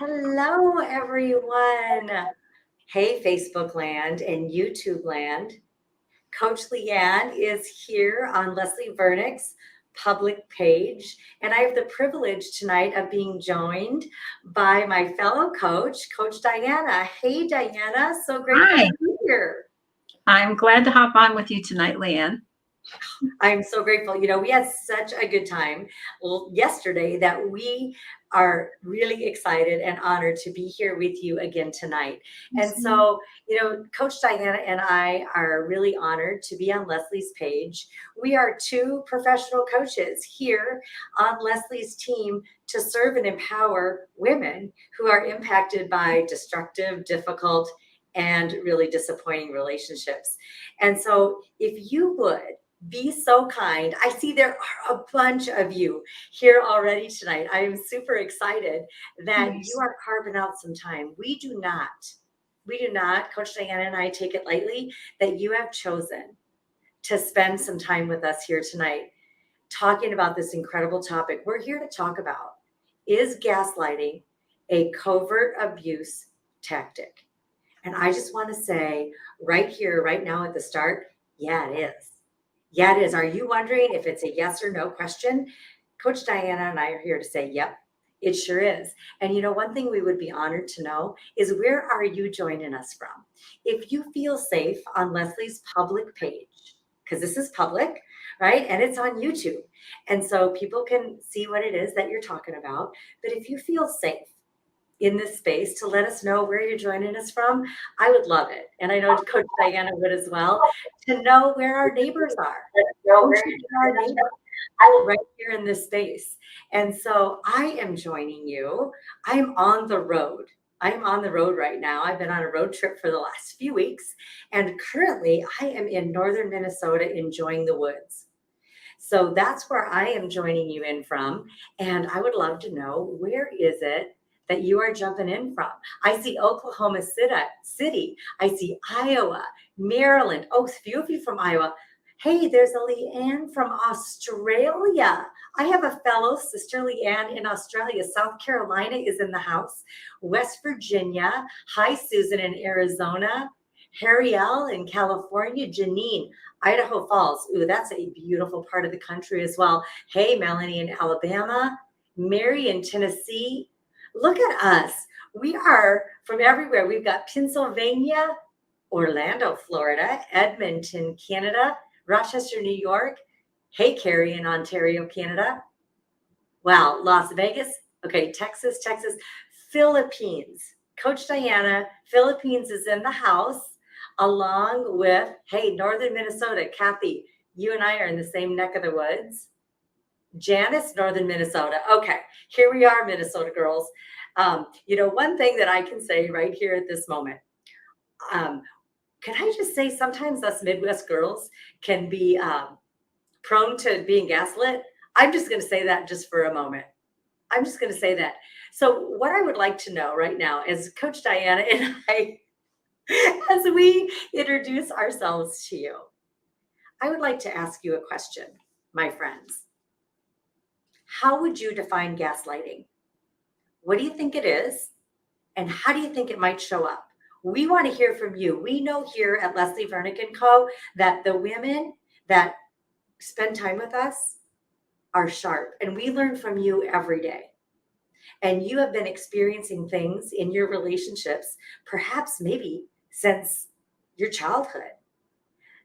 Hello, everyone. Hey, Facebook land and YouTube land. Coach LeAnne is here on Leslie Vernick's public page, and I have the privilege tonight of being joined by my fellow coach, Coach Diana. Hey, Diana, so grateful Hi, to be here. I'm glad to hop on with you tonight, LeAnne. I'm so grateful. We had such a good time yesterday that we are really excited and honored to be here with you again tonight. And so, Coach Diana and I are really honored to be on Leslie's page. We are two professional coaches here on Leslie's team to serve and empower women who are impacted by destructive, difficult, and really disappointing relationships. And so, if you would, be so kind. I see there are a bunch of you here already tonight. I am super excited that you are carving out some time. We do not, Coach Diana and I take it lightly that you have chosen to spend some time with us here tonight talking about this incredible topic. We're here to talk about, is gaslighting a covert abuse tactic? And I just want to say right here, right now at the start, yeah, it is. Yeah, it is. Are you wondering if it's a yes or no question? Coach Diana and I are here to say, yep, it sure is. And one thing we would be honored to know is, where are you joining us from? If you feel safe on Leslie's public page, because this is public, right? And it's on YouTube. And so people can see what it is that you're talking about. But if you feel safe in this space to let us know where you're joining us from, I would love it. And I know Coach Diana would as well, to know where our neighbors are. Won't you be our neighbor right here in this space? And so I am joining you. I'm on the road. I'm on the road right now. I've been on a road trip for the last few weeks. And currently I am in northern Minnesota enjoying the woods. So that's where I am joining you in from. And I would love to know, where is it that you are jumping in from? I see Oklahoma City. I see Iowa, Maryland. Oh, a few of you from Iowa. Hey, there's a LeAnne from Australia. I have a fellow sister, LeAnne, in Australia. South Carolina is in the house. West Virginia. Hi, Susan in Arizona. Harriel in California. Janine, Idaho Falls. Ooh, that's a beautiful part of the country as well. Hey, Melanie in Alabama. Mary in Tennessee. Look at us. We are from everywhere. We've got Pennsylvania, Orlando, Florida, Edmonton, Canada, Rochester, New York. Hey, Carrie in Ontario, Canada. Wow, Las Vegas. Okay, Texas, Philippines. Coach Diana, Philippines is in the house, along with, hey, northern Minnesota. Kathy, you and I are in the same neck of the woods. Janice, northern Minnesota. Okay, here we are, Minnesota girls. One thing that I can say right here at this moment, can I just say, sometimes us Midwest girls can be prone to being gaslit. I'm just going to say that just for a moment. I'm just going to say that. So what I would like to know right now is, Coach Diana and I, as we introduce ourselves to you, I would like to ask you a question, my friends. How would you define gaslighting? What do you think it is? And how do you think it might show up? We want to hear from you. We know here at Leslie Vernick & Co. that the women that spend time with us are sharp, and we learn from you every day. And you have been experiencing things in your relationships, perhaps maybe since your childhood,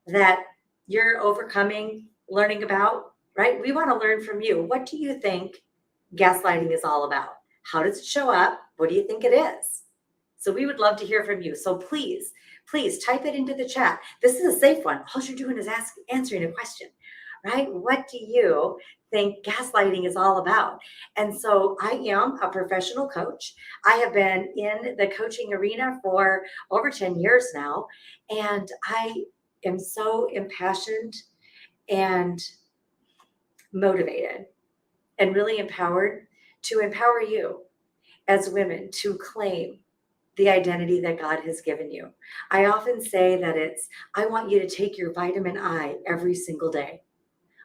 that you're overcoming, learning about, right? We want to learn from you. What do you think gaslighting is all about? How does it show up? What do you think it is? So we would love to hear from you. So please type it into the chat. This is a safe one. All you're doing is answering a question, right? What do you think gaslighting is all about? And so I am a professional coach. I have been in the coaching arena for over 10 years now. And I am so impassioned and motivated and really empowered to empower you as women to claim the identity that God has given you. I often say that I want you to take your vitamin I every single day.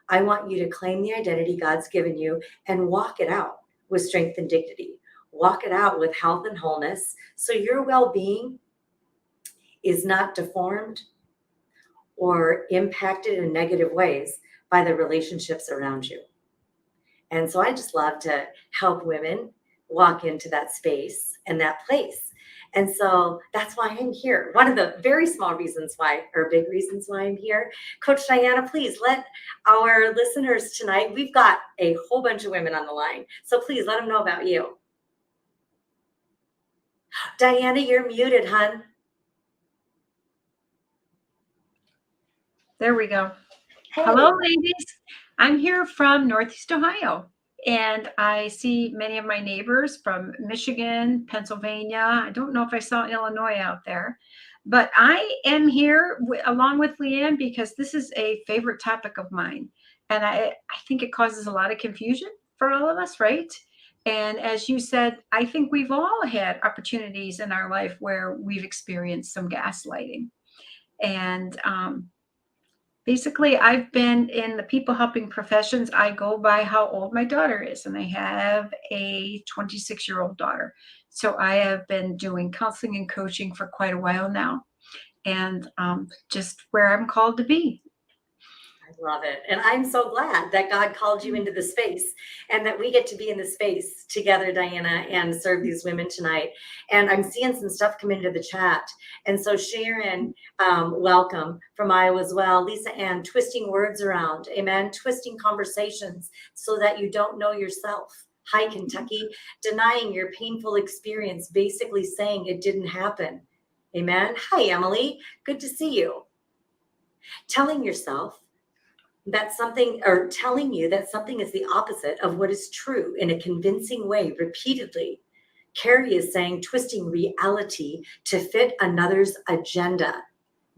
I want you to claim the identity God's given you and walk it out with strength and dignity. walk it out with health and wholeness so your well-being is not deformed or impacted in negative ways by the relationships around you. And so I just love to help women walk into that space and that place. And so that's why I'm here. One of the very small reasons why, or big reasons why I'm here. Coach Diana, please let our listeners tonight, we've got a whole bunch of women on the line. So please let them know about you. Diana, you're muted, hun. There we go. Hey. Hello, ladies. I'm here from Northeast Ohio, and I see many of my neighbors from Michigan, Pennsylvania. I don't know if I saw Illinois out there, but I am here along with LeAnne because this is a favorite topic of mine. And I think it causes a lot of confusion for all of us, right? And as you said, I think we've all had opportunities in our life where we've experienced some gaslighting. And basically, I've been in the people helping professions. I go by how old my daughter is, and I have a 26-year-old daughter. So I have been doing counseling and coaching for quite a while now, and just where I'm called to be. I love it. And I'm so glad that God called you into the space and that we get to be in the space together, Diana, and serve these women tonight. And I'm seeing some stuff come into the chat. And so Sharon, welcome from Iowa as well. Lisa Ann, twisting words around. Amen. Twisting conversations so that you don't know yourself. Hi, Kentucky. Denying your painful experience, basically saying it didn't happen. Amen. Hi, Emily. Good to see you. Telling yourself that something, or telling you that something is the opposite of what is true in a convincing way repeatedly. Carrie is saying twisting reality to fit another's agenda.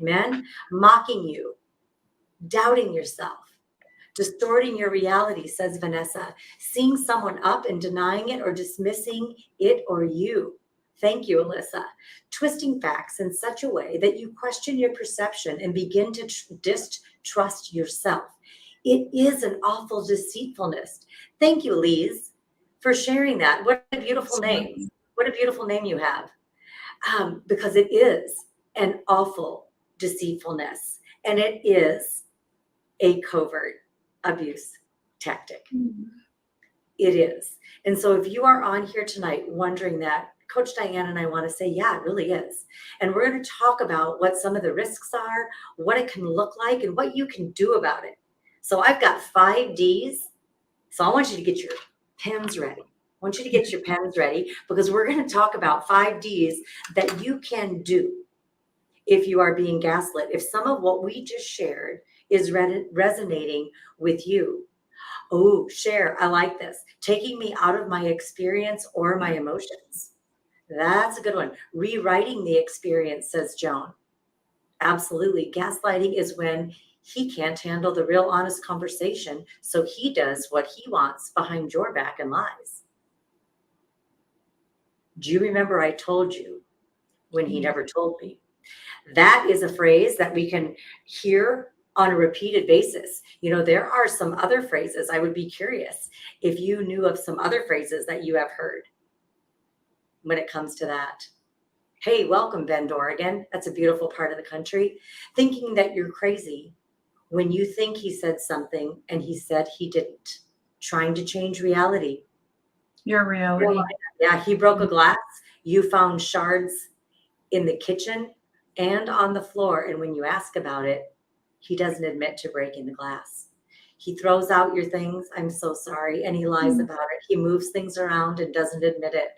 Amen. Mocking you, doubting yourself, distorting your reality, says Vanessa, seeing someone up and denying it or dismissing it or you. Thank you, Alyssa. Twisting facts in such a way that you question your perception and begin to distrust yourself. It is an awful deceitfulness. Thank you, Lise, for sharing that. What a beautiful name. What a beautiful name you have. Because it is an awful deceitfulness, and it is a covert abuse tactic. Mm-hmm. It is. And so if you are on here tonight wondering that, Coach Diane and I want to say, yeah, it really is. And we're going to talk about what some of the risks are, what it can look like, and what you can do about it. So I've got 5 Ds. So I want you to get your pens ready. I want you to get your pens ready because we're going to talk about 5 Ds that you can do if you are being gaslit. If some of what we just shared is resonating with you. Oh, share. I like this. Taking me out of my experience or my emotions. That's a good one. Rewriting the experience, says Joan. Absolutely. Gaslighting is when he can't handle the real honest conversation, so he does what he wants behind your back and lies. Do you remember I told you when he never told me? That is a phrase that we can hear on a repeated basis. You know, there are some other phrases. I would be curious if you knew of some other phrases that you have heard when it comes to that. Hey, welcome, Bend, Oregon. That's a beautiful part of the country. Thinking that you're crazy when you think he said something and he said he didn't. Trying to change reality. Your reality. Yeah, he broke a glass. You found shards in the kitchen and on the floor. And when you ask about it, he doesn't admit to breaking the glass. He throws out your things. I'm so sorry. And he lies about it. He moves things around and doesn't admit it.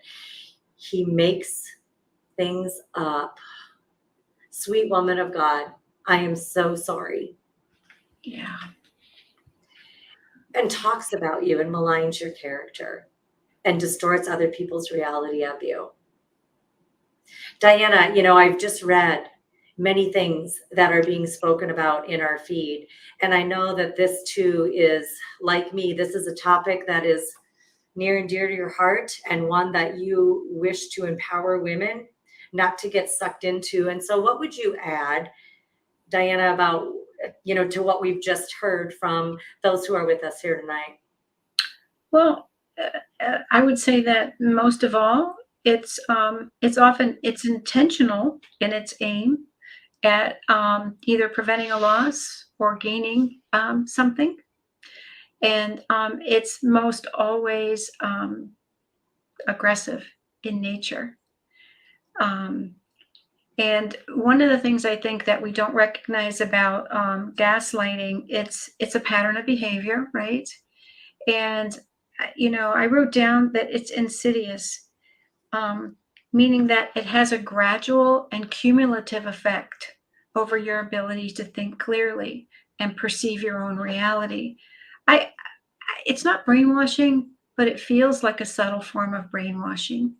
He makes things up. Sweet woman of God, I am so sorry. Yeah. And talks about you and maligns your character and distorts other people's reality of you. Diana, you know, I've just read many things that are being spoken about in our feed. And I know that this too is, like me, this is a topic that is near and dear to your heart and one that you wish to empower women not to get sucked into. And so what would you add, Diana, about, you know, to what we've just heard from those who are with us here tonight? Well, I would say that most of all, it's intentional in its aim at either preventing a loss or gaining something, and it's most always aggressive in nature. Um, and one of the things I think that we don't recognize about gaslighting, it's a pattern of behavior, right? And I wrote down that it's insidious, um, meaning that it has a gradual and cumulative effect over your ability to think clearly and perceive your own reality. I, it's not brainwashing, but it feels like a subtle form of brainwashing,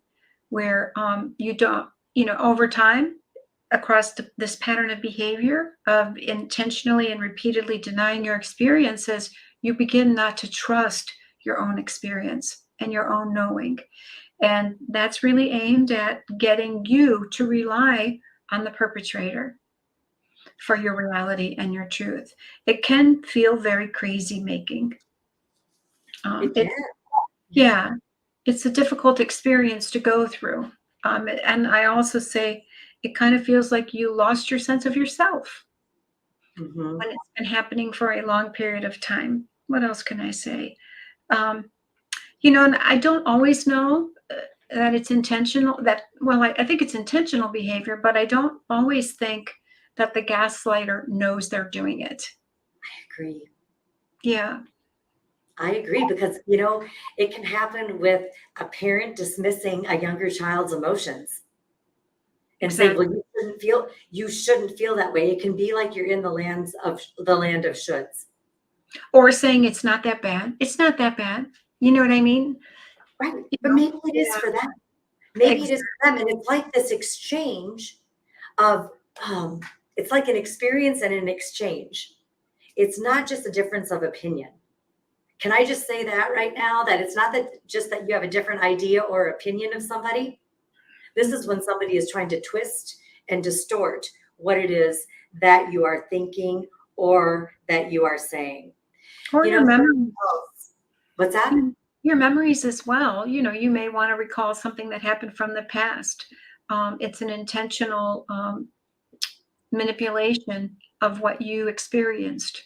where you don't, over time, across this pattern of behavior of intentionally and repeatedly denying your experiences, you begin not to trust your own experience and your own knowing. And that's really aimed at getting you to rely on the perpetrator for your reality and your truth. It can feel very crazy making. It can. It Yeah. Yeah, it's a difficult experience to go through. And I also say it kind of feels like you lost your sense of yourself Hmm. when it's been happening for a long period of time. What else can I say? Um, and I don't always know that it's intentional. I think it's intentional behavior, but I don't always think that the gaslighter knows they're doing it. Agree. Yeah, I agree because, it can happen with a parent dismissing a younger child's emotions and saying, exactly. well, you shouldn't feel that way. It can be like you're in the land of shoulds. Or saying it's not that bad. It's not that bad. You know what I mean? Right. You But know? maybe it is Yeah, for them. Maybe it is exactly. for them. And it's like this exchange of, it's like an experience and an exchange. It's not just a difference of opinion. Can I just say that right now? That it's not that just that you have a different idea or opinion of somebody. This is when somebody is trying to twist and distort what it is that you are thinking or that you are saying. Or You know, your something memories. else. What's that? Your memories as well. You may want to recall something that happened from the past. It's an intentional manipulation of what you experienced,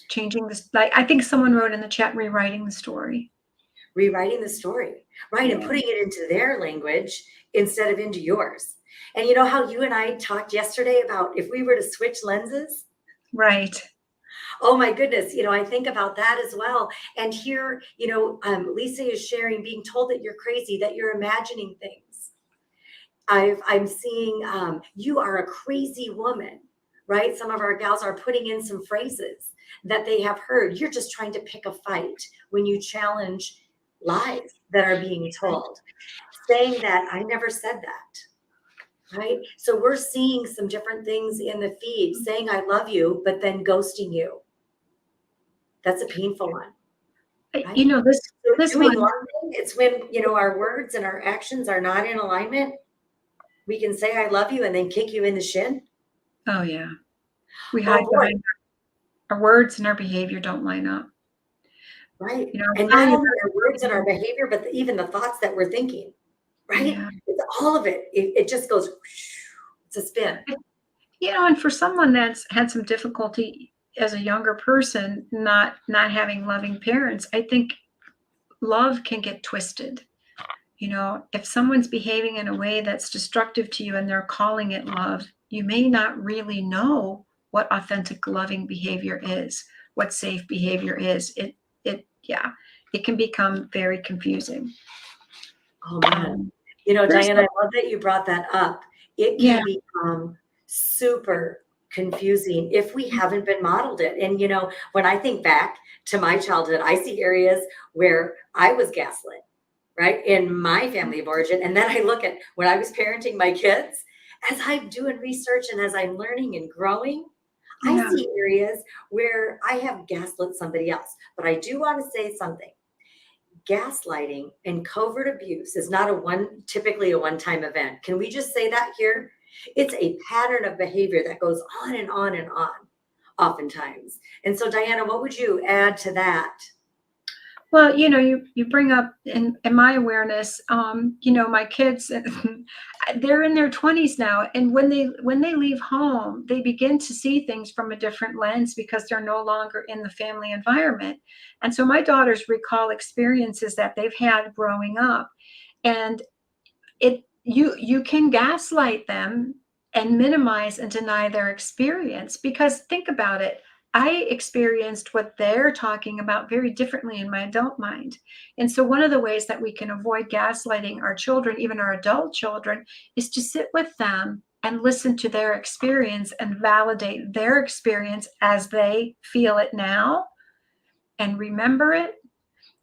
changing this. Like I think someone wrote in the chat, rewriting the story. Rewriting the story, right? And Yeah. putting it into their language instead of into yours. And you know how you and I talked yesterday about if we were to switch lenses? Right. Oh my goodness, I think about that as well. And here, Lisa is sharing, being told that you're crazy, that you're imagining things. I'm seeing, you are a crazy woman, right? Some of our gals are putting in some phrases that they have heard. You're just trying to pick a fight when you challenge lies that are being told, saying that I never said that. Right. So we're seeing some different things in the feed saying, I love you, but then ghosting you. That's a painful one. Right. This So this doing one. one thing, it's when, our words and our actions are not in alignment. We can say, I love you and then kick you in the shin. Oh yeah, we Oh hide boy. behind our words and our behavior don't line up. Right. I'll And tell not you only our words and our that. behavior, but even the thoughts that we're thinking. Right. Yeah. It's all of it. It just goes, it's a spin. And for someone that's had some difficulty as a younger person, not having loving parents, I think love can get twisted. If someone's behaving in a way that's destructive to you and they're calling it love, you may not really know what authentic loving behavior is, what safe behavior is. Yeah, it can become very confusing. Oh man. Um, there's, Diana, I love that you brought that up. It yeah, can become super confusing if we haven't been modeled it. And, when I think back to my childhood, I see areas where I was gaslit, right, in my family of origin. And then I look at when I was parenting my kids, as I'm doing research and as I'm learning and growing, I yeah, see areas where I have gaslit somebody else. But I do want to say something. Gaslighting and covert abuse is not typically a one-time event. Can we just say that here? It's a pattern of behavior that goes on and on and on, oftentimes. And so, Diana, what would you add to that? Well, you bring up in my awareness, my kids, they're in their 20s now, and when they leave home, they begin to see things from a different lens because they're no longer in the family environment. And so my daughters recall experiences that they've had growing up, and you can gaslight them and minimize and deny their experience, because think about it. I experienced what they're talking about very differently in my adult mind. And so one of the ways that we can avoid gaslighting our children, even our adult children, is to sit with them and listen to their experience and validate their experience as they feel it now, and remember it.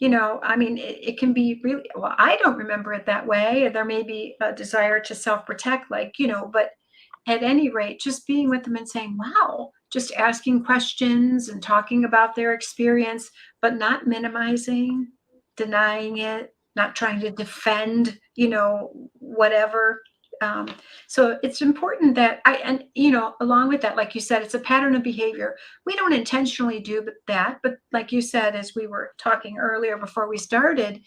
I mean, it can be really, well, I don't remember it that way. There may be a desire to self-protect, but at any rate, just being with them and saying, wow, just asking questions and talking about their experience, but not minimizing, denying it, not trying to defend, whatever. Um, so it's important that along with that, like you said, it's a pattern of behavior. We don't intentionally do that, but like you said, as we were talking earlier before we started,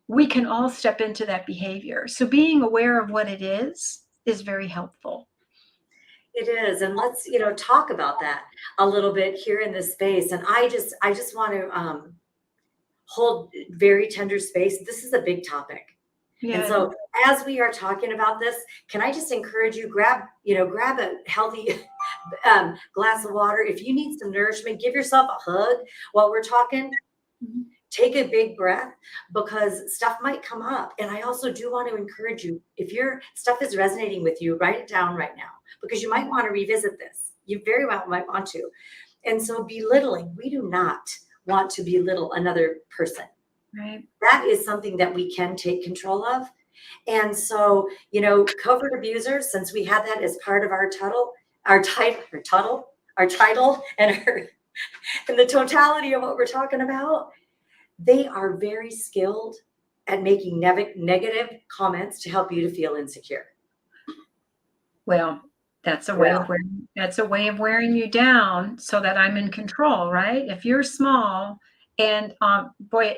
we can all step into that behavior. So being aware of what it is very helpful. It is, and let's, talk about that a little bit here in this space. And I just want to hold very tender space. This is a big topic. And Yeah. so as we are talking about this, can I just encourage you, grab a healthy glass of water. If you need some nourishment, give yourself a hug while we're talking. Mhm. Take a big breath, because stuff might come up. And I also do want to encourage you, if your stuff is resonating with you, write it down right now, because you might want to revisit this. You very well might want to. And so belittling, we do not want to belittle another person. Right. That is something that we can take control of. And so, covert abusers, since we had that as part of our title, and and the totality of what we're talking about, they are very skilled at making negative comments to help you to feel insecure. Well, that's a way Well, of wearing you down so that I'm in control, right? If you're small, and boy,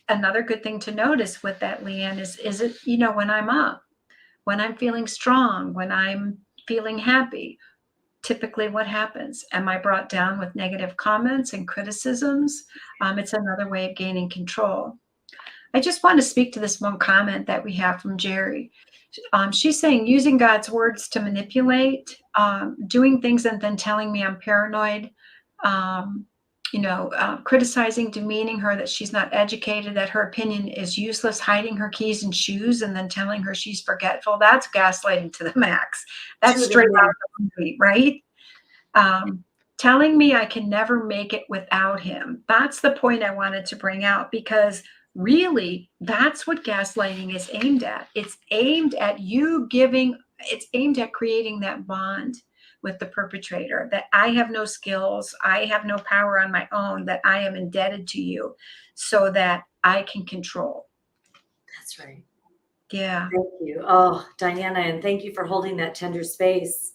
another good thing to notice with that, LeAnne, is it, when I'm up, when I'm feeling strong, when I'm feeling happy, typically what happens? Am I brought down with negative comments and criticisms? It's another way of gaining control. I just want to speak to this one comment that we have from Jerry. She's saying using God's words to manipulate, doing things and then telling me I'm paranoid, um, criticizing, demeaning her, that she's not educated, that her opinion is useless, hiding her keys and shoes, and then telling her she's forgetful. That's gaslighting to the max. That's to the straight out max. of the movie, right? Um, Telling me I can never make it without him. That's the point I wanted to bring out, because really that's what gaslighting is aimed at. It's aimed at it's aimed at creating that bond with the perpetrator, that I have no skills, I have no power on my own, that I am indebted to you so that I can control. That's right. Yeah. Thank you. Oh, Diana, and thank you for holding that tender space.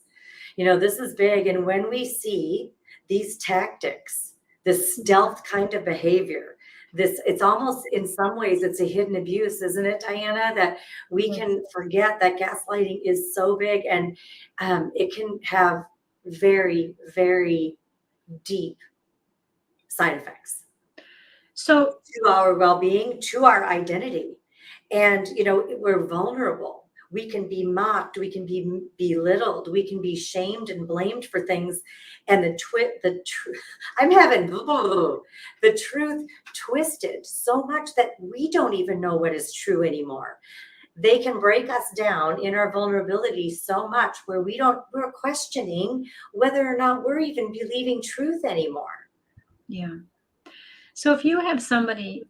This is big. And when we see these tactics, this stealth kind of behavior, it's almost, in some ways, it's a hidden abuse, isn't it, Diana? That we Yes. can forget that gaslighting is so big, and it can have very, very deep side effects So to our well-being, to our identity. And we're vulnerable. We can be mocked, we can be belittled, we can be shamed and blamed for things. And I'm having the truth twisted so much that we don't even know what is true anymore. They can break us down in our vulnerability so much where we're questioning whether or not we're even believing truth anymore. yeah. So if you have somebody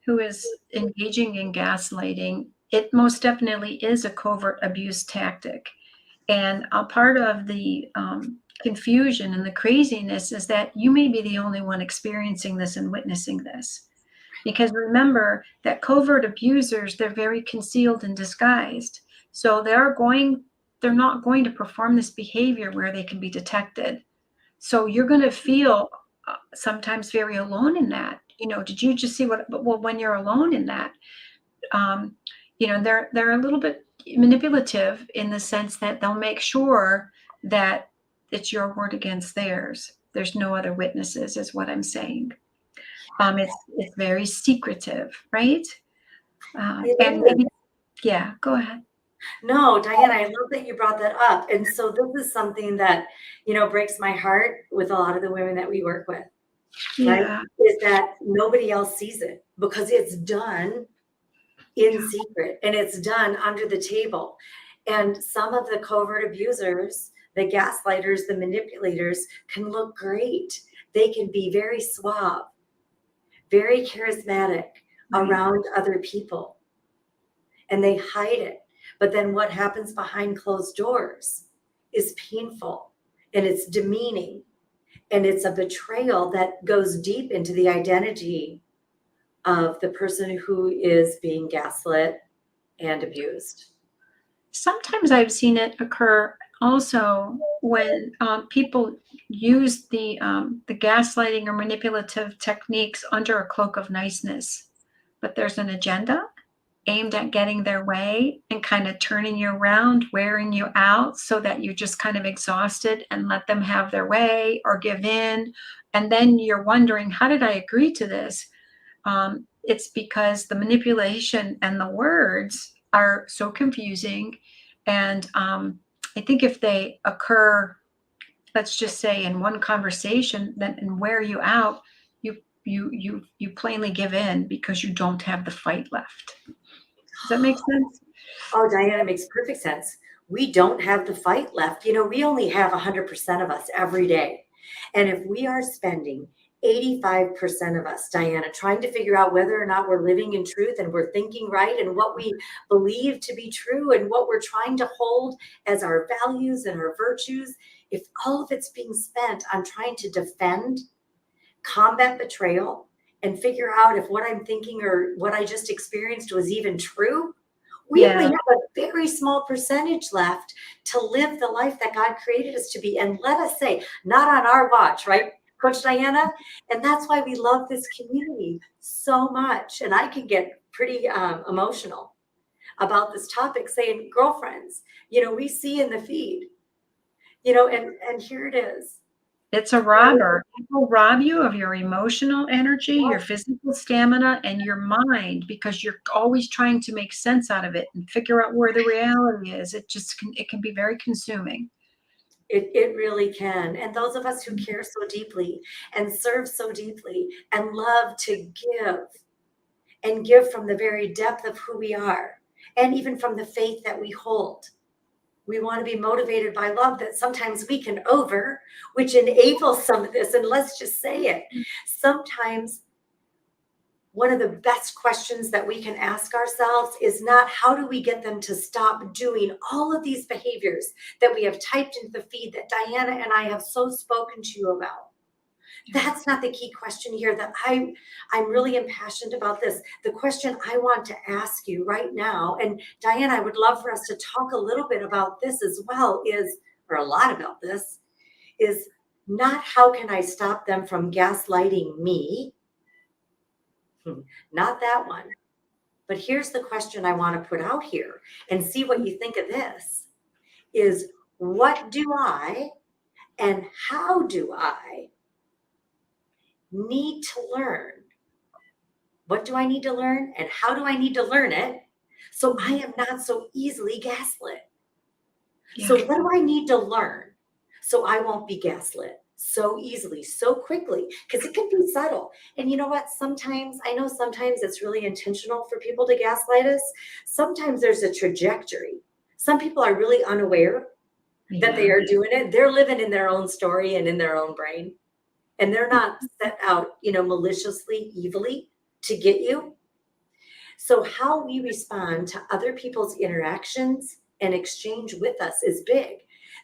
who is engaging in gaslighting, it most definitely is a covert abuse tactic. And a part of the confusion and the craziness is that you may be the only one experiencing this and witnessing this. Because remember that covert abusers, they're very concealed and disguised. So they're not going to perform this behavior where they can be detected. So you're going to feel sometimes very alone in that. did you just see what, well, when you're alone in that, um, they're a little bit manipulative in the sense that they'll make sure that it's your word against theirs. There's no other witnesses, is what I'm saying. It's very secretive, right? It And is. maybe, yeah, go ahead. No, Diana, I love that you brought that up. And so this is something that, breaks my heart with a lot of the women that we work with, right? Yeah, Is that nobody else sees it because it's done in secret and it's done under the table. And some of the covert abusers, the gaslighters, the manipulators can look great. They can be very suave, very charismatic right. around other people, and they hide it. But then what happens behind closed doors is painful and it's demeaning and it's a betrayal that goes deep into the identity of the person who is being gaslit and abused. Sometimes I've seen it occur also when people use the gaslighting or manipulative techniques under a cloak of niceness, but there's an agenda aimed at getting their way and kind of turning you around, wearing you out so that you're just kind of exhausted and let them have their way or give in. And then you're wondering, how did I agree to this? It's because the manipulation and the words are so confusing. And I think if they occur, let's just say in one conversation, then and wear you out, you plainly give in because you don't have the fight left. Does that make sense? Oh, Diana, it makes perfect sense. We don't have the fight left. We only have 100% of us every day. And if we are spending 85% of us, Diana, trying to figure out whether or not we're living in truth and we're thinking right and what we believe to be true and what we're trying to hold as our values and our virtues, if all of it's being spent on trying to defend, combat betrayal, and figure out if what I'm thinking or what I just experienced was even true, we only Yeah. have a very small percentage left to live the life that God created us to be. And let us say, not on our watch, right, Coach Diana? And that's why we love this community so much. And I can get pretty emotional about this topic, saying, girlfriends, we see in the feed, and here it is. It's a robber. People rob you of your emotional energy, your physical stamina, and your mind because you're always trying to make sense out of it and figure out where the reality is. It can be very consuming. It really can. And those of us who care so deeply and serve so deeply and love to give from the very depth of who we are, and even from the faith that we hold. We want to be motivated by love that sometimes we can over, which enables some of this. And let's just say it. Sometimes one of the best questions that we can ask ourselves is not how do we get them to stop doing all of these behaviors that we have typed into the feed that Diana and I have so spoken to you about. That's not the key question here. That I'm really impassioned about this. The question I want to ask you right now, and Diane, I would love for us to talk a little bit about this as well, or a lot about this, is not how can I stop them from gaslighting me? Not that one. But here's the question I want to put out here and see what you think of this is what do I and how do I need to learn? What do I need to learn and how do I need to learn it so I am not so easily gaslit? Yeah. So what do I need to learn so I won't be gaslit so easily, so quickly? Because it can be subtle. And you know what? Sometimes it's really intentional for people to gaslight us. Sometimes there's a trajectory. Some people are really unaware that they are doing it. They're living in their own story and in their own brain. And they're not set out, maliciously, evilly to get you. So how we respond to other people's interactions and exchange with us is big.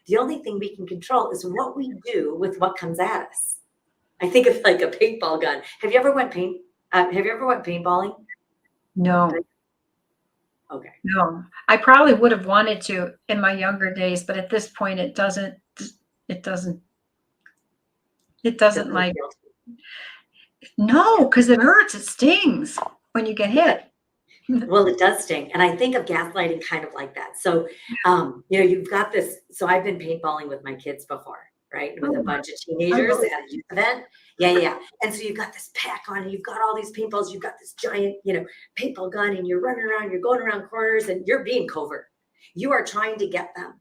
The only thing we can control is what we do with what comes at us. I think of like a paintball gun. Have you ever went paintballing? No, Okay. no. I probably would have wanted to in my younger days, but at this point it doesn't Doesn't like feel No, because it hurts. It stings when you get hit. Well, it does sting. And I think of gaslighting kind of like that. So, you've got this. So I've been paintballing with my kids before, right? With a Oh, bunch of I teenagers love at a youth event. Yeah, yeah, yeah. And so you've got this pack on and you've got all these paintballs. You've got this giant, paintball gun and you're running around, you're going around corners and you're being covert. You are trying to get them.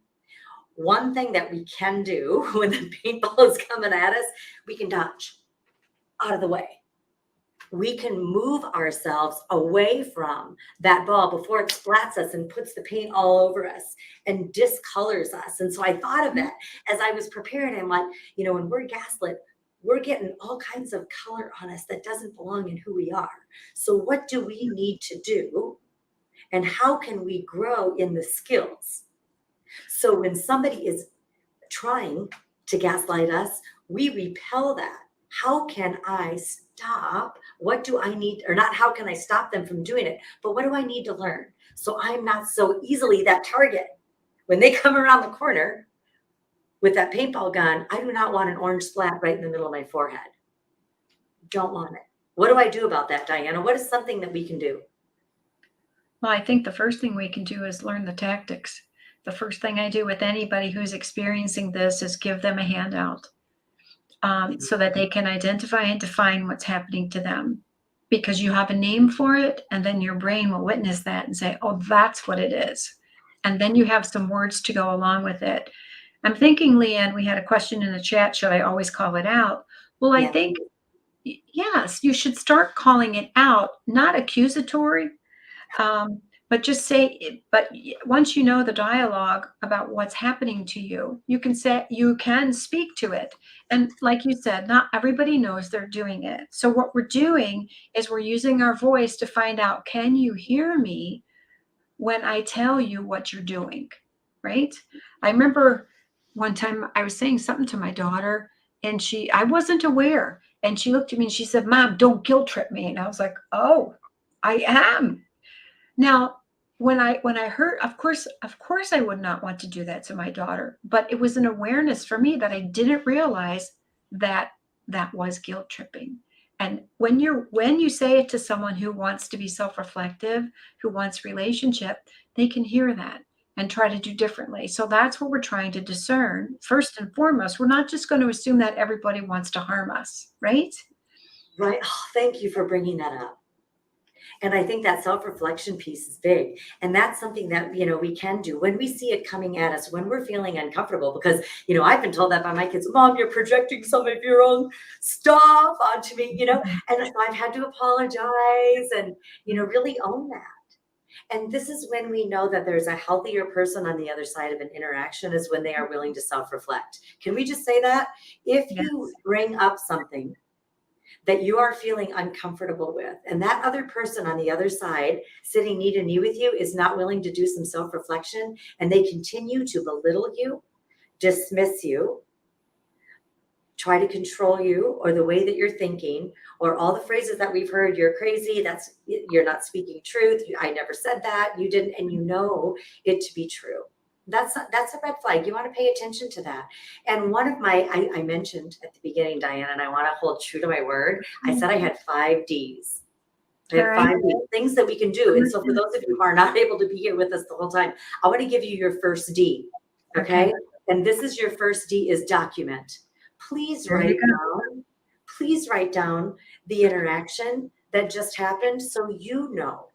One thing that we can do when the paintball is coming at us, we can dodge out of the way. We can move ourselves away from that ball before it splats us and puts the paint all over us and discolors us. And so I thought of that as I was preparing. I'm like, when we're gaslit, we're getting all kinds of color on us that doesn't belong in who we are. So what do we need to do? And how can we grow in the skills? So when somebody is trying to gaslight us, we repel that. How can I stop? What do I need, or not how can I stop them from doing it, but what do I need to learn? So I'm not so easily that target. When they come around the corner with that paintball gun, I do not want an orange splat right in the middle of my forehead. Don't want it. What do I do about that, Diana? What is something that we can do? Well, I think the first thing we can do is learn the tactics. The first thing I do with anybody who's experiencing this is give them a handout, so that they can identify and define what's happening to them. Because you have a name for it, and then your brain will witness that and say, oh, that's what it is. And then you have some words to go along with it. I'm thinking, LeAnne, we had a question in the chat. Should I always call it out? Well, I Yeah. think, yes, you should start calling it out, not accusatory, but just say, but once you know the dialogue about what's happening to you, you can speak to it. And like you said, not everybody knows they're doing it. So what we're doing is we're using our voice to find out, can you hear me when I tell you what you're doing? Right? I remember one time I was saying something to my daughter and I wasn't aware. And she looked at me and she said, Mom, don't guilt trip me. And I was like, oh, I am. Now, when I heard, of course I would not want to do that to my daughter, but it was an awareness for me that I didn't realize that that was guilt tripping. And when you say it to someone who wants to be self-reflective, who wants relationship, they can hear that and try to do differently. So that's what we're trying to discern. First and foremost, we're not just going to assume that everybody wants to harm us, right? Right. Oh, thank you for bringing that up. And I think that self-reflection piece is big. And that's something that, we can do when we see it coming at us, when we're feeling uncomfortable, because, I've been told that by my kids, Mom, you're projecting some of your own stuff onto me, and so I've had to apologize and, really own that. And this is when we know that there's a healthier person on the other side of an interaction, is when they are willing to self-reflect. Can we just say that? If Yes. you bring up something that you are feeling uncomfortable with, and that other person on the other side sitting knee to knee with you is not willing to do some self-reflection, and they continue to belittle you, dismiss you, try to control you, or the way that you're thinking, or all the phrases that we've heard, you're crazy, you're not speaking truth, I never said that, you didn't, and you know it to be true. That's a red flag. You want to pay attention to that. And one of I mentioned at the beginning, Diana, and I want to hold true to my word. I said I had 5 Ds. I have 5 Ds, things that we can do. And so for those of you who are not able to be here with us the whole time, I want to give you your first D. Okay. And this is your first D, is document. Please write down. Please write down the interaction that just happened, so you know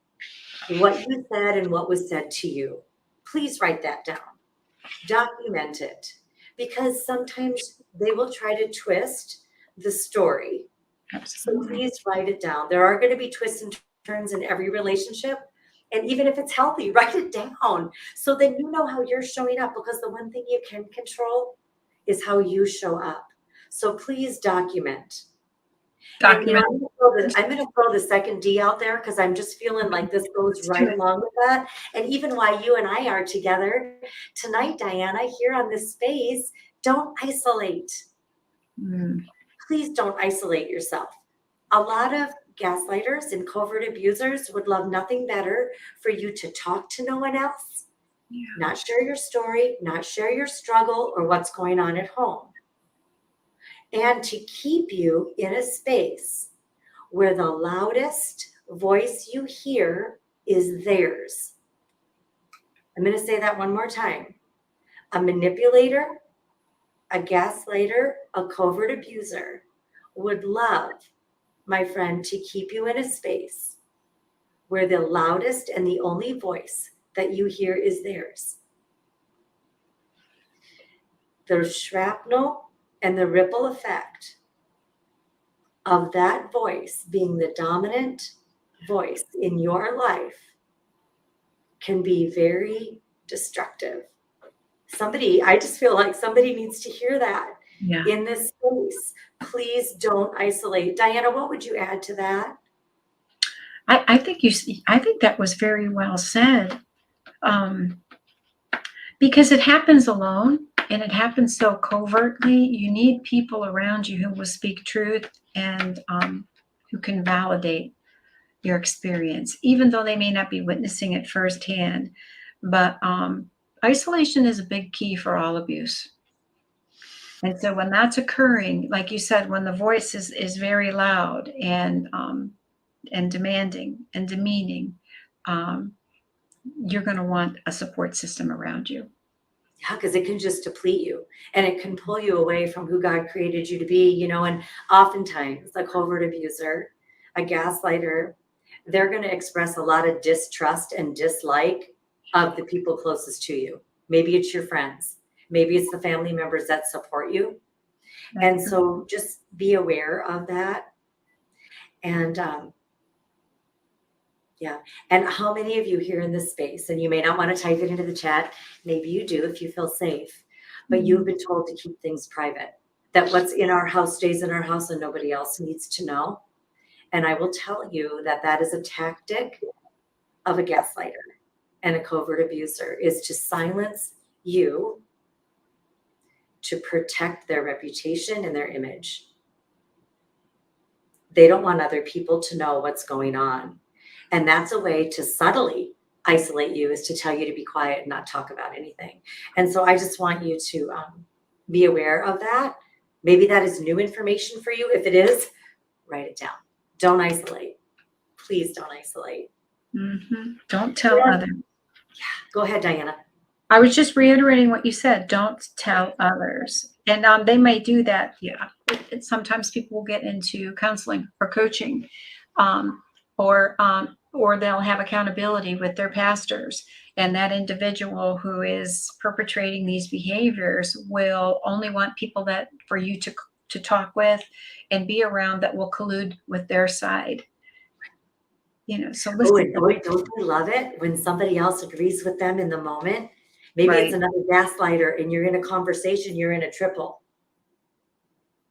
what you said and what was said to you. Please write that down. Document it, because sometimes they will try to twist the story. So please write it down. There are going to be twists and turns in every relationship. And even if it's healthy, write it down, so then you know how you're showing up, because the one thing you can control is how you show up. So please document. And I'm going to throw the second D out there, because I'm just feeling like this goes right along with that. And even why you and I are together tonight, Diana, here on this space, don't isolate. Please don't isolate yourself. A lot of gaslighters and covert abusers would love nothing better for you to talk to no one else, not share your story, not share your struggle or what's going on at home, and to keep you in a space where the loudest voice you hear is theirs. I'm going to say that one more time. A manipulator, a gaslighter, a covert abuser would love, my friend, to keep you in a space where the loudest and the only voice that you hear is theirs. The shrapnel and the ripple effect of that voice being the dominant voice in your life can be very destructive. I just feel like somebody needs to hear that Yeah. in this space. Please don't isolate. Diana, what would you add to that? I think I think that was very well said. Um, because it happens alone and it happens so covertly. You need people around you who will speak truth and who can validate your experience, even though they may not be witnessing it firsthand. But isolation is a big key for all abuse. And so when that's occurring, like you said, when the voice is very loud and demanding and demeaning, um, you're going to want a support system around you. Yeah, because it can just deplete you and it can pull you away from who God created you to be, and oftentimes a covert abuser, a gaslighter, they're going to express a lot of distrust and dislike of the people closest to you. Maybe it's your friends, maybe it's the family members that support you. And so just be aware of that. And yeah. And how many of you here in this space, and you may not want to type it into the chat, maybe you do if you feel safe, but you've been told to keep things private, that what's in our house stays in our house and nobody else needs to know. And I will tell you that that is a tactic of a gaslighter and a covert abuser, is to silence you to protect their reputation and their image. They don't want other people to know what's going on. And that's a way to subtly isolate you, is to tell you to be quiet and not talk about anything. And so I just want you to be aware of that. Maybe that is new information for you. If it is, write it down. Don't isolate. Please don't isolate. Mm-hmm. Don't tell others. Yeah. Go ahead, Diana. I was just reiterating what you said. Don't tell others. And they may do that. Yeah. Sometimes people will get into counseling or coaching, um, or they'll have accountability with their pastors. And that individual who is perpetrating these behaviors will only want people that for you to talk with and be around that will collude with their side. So Oh, listen. and boy, don't you love it when somebody else agrees with them in the moment? Maybe it's Right. another gaslighter and you're in a conversation, you're in a triple.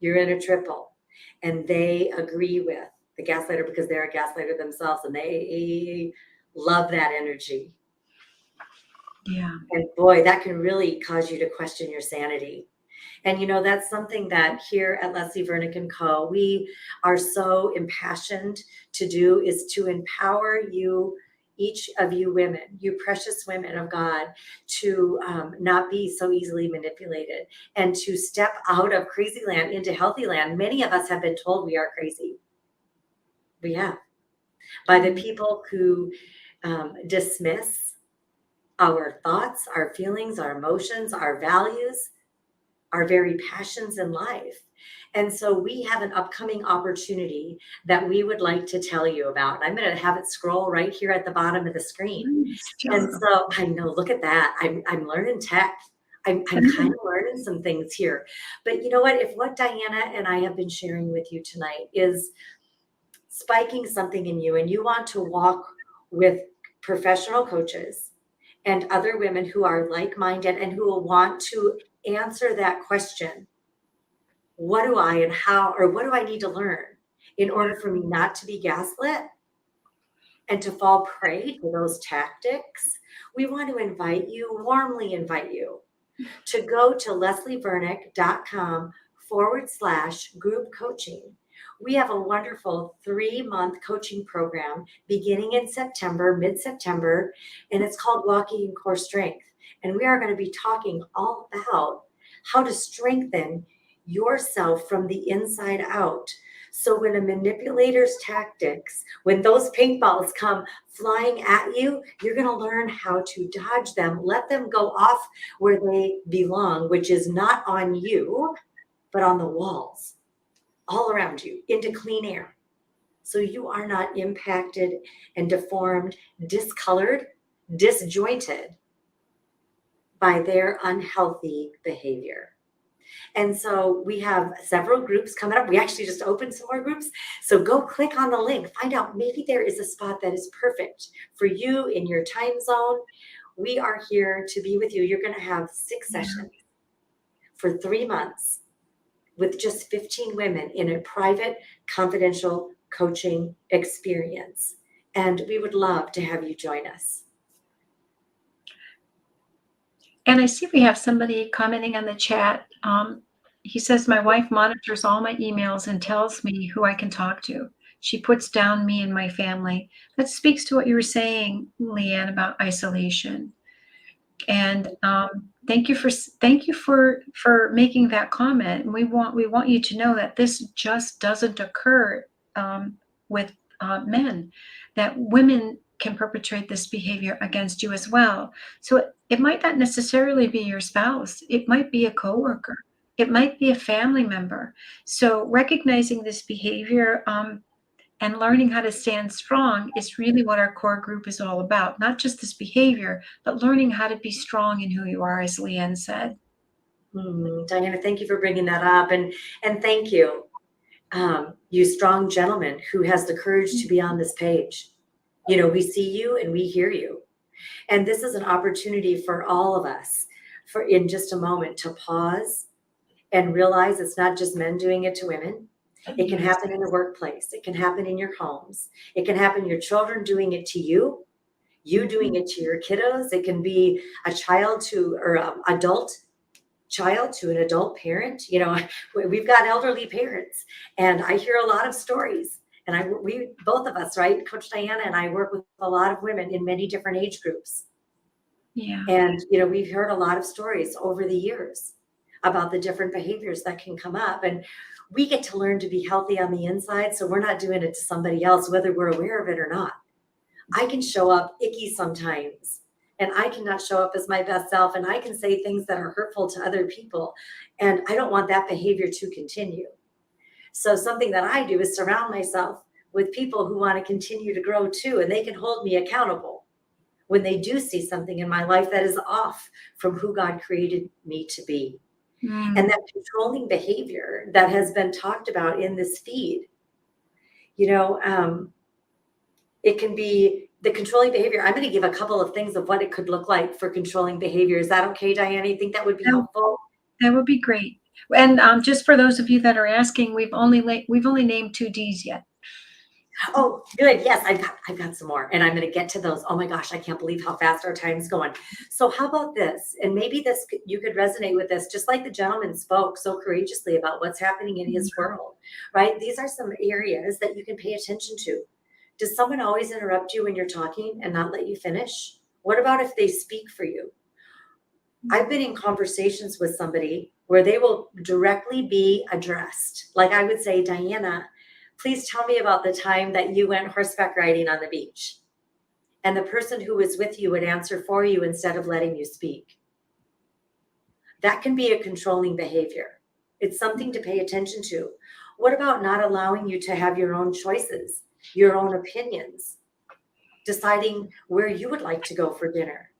You're in a triple. And they agree with the gaslighter because they're a gaslighter themselves and they love that energy. Yeah. And boy, that can really cause you to question your sanity. And that's something that here at Leslie Vernick and Co., we are so impassioned to do, is to empower you, each of you women, you precious women of God, to not be so easily manipulated and to step out of crazy land into healthy land. Many of us have been told we are crazy. We have. By the people who dismiss our thoughts, our feelings, our emotions, our values, our very passions in life. And so we have an upcoming opportunity that we would like to tell you about. I'm going to have it scroll right here at the bottom of the screen. And so I know, look at that. I'm learning tech. I'm kind of learning some things here. But you know what? If what Diana and I have been sharing with you tonight is spiking something in you and you want to walk with professional coaches and other women who are like-minded and who will want to answer that question, what do I and how, or what do I need to learn in order for me not to be gaslit and to fall prey to those tactics? We want to warmly invite you to go to leslievernick.com/group coaching. We have a wonderful 3-month coaching program beginning in September, mid-September, and it's called Walking in Core Strength. And we are going to be talking all about how to strengthen yourself from the inside out So when a manipulator's tactics, when those paintballs come flying at you, you're going to learn how to dodge them, let them go off where they belong, which is not on you, but on the walls, all around you, into clean air. So you are not impacted and deformed, discolored, disjointed by their unhealthy behavior. And so we have several groups coming up. We actually just opened some more groups. So go click on the link, find out maybe there is a spot that is perfect for you in your time zone. We are here to be with you. You're going to have 6 sessions for 3 months with just 15 women in a private, confidential coaching experience. And we would love to have you join us. And I see we have somebody commenting on the chat. He says, my wife monitors all my emails and tells me who I can talk to. She puts down me and my family. That speaks to what you were saying, LeAnne, about isolation. And thank you for making that comment. And we want you to know that this just doesn't occur with men. That women can perpetrate this behavior against you as well. So it might not necessarily be your spouse. It might be a coworker. It might be a family member. So recognizing this behavior and learning how to stand strong is really what our core group is all about. Not just this behavior, but learning how to be strong in who you are, as LeAnne said. Diana, thank you for bringing that up. And thank you, you strong gentleman who has the courage to be on this page. You know, we see you and we hear you. And this is an opportunity for all of us for in just a moment to pause and realize it's not just men doing it to women. It can happen in the workplace. It can happen in your homes. It can happen your children doing it to you, you doing it to your kiddos. It can be a child to or adult child to an adult parent. You know, we've got elderly parents, and I hear a lot of stories. And we both of us, right, Coach Diana and I work with a lot of women in many different age groups. Yeah. And you know, we've heard a lot of stories over the years about the different behaviors that can come up, and we get to learn to be healthy on the inside, so we're not doing it to somebody else, whether we're aware of it or not. I can show up icky sometimes, and I cannot show up as my best self, and I can say things that are hurtful to other people, and I don't want that behavior to continue. So something that I do is surround myself with people who want to continue to grow too, and they can hold me accountable when they do see something in my life that is off from who God created me to be. And that controlling behavior that has been talked about in this feed, you know, it can be the controlling behavior. I'm going to give a couple of things of what it could look like for controlling behavior. Is that okay, Diana? You think that would be helpful? That would be great. And just for those of you that are asking, we've only named 2 Ds yet. Oh, good. Yes, I've got some more, and I'm going to get to those. Oh my gosh, I can't believe how fast our time's going. So how about this? And maybe you could resonate with this, just like the gentleman spoke so courageously about what's happening in his world, right? These are some areas that you can pay attention to. Does someone always interrupt you when you're talking and not let you finish? What about if they speak for you? I've been in conversations with somebody where they will directly be addressed. Like I would say, Diana, please tell me about the time that you went horseback riding on the beach. And the person who was with you would answer for you instead of letting you speak. That can be a controlling behavior. It's something to pay attention to. What about not allowing you to have your own choices, your own opinions, deciding where you would like to go for dinner?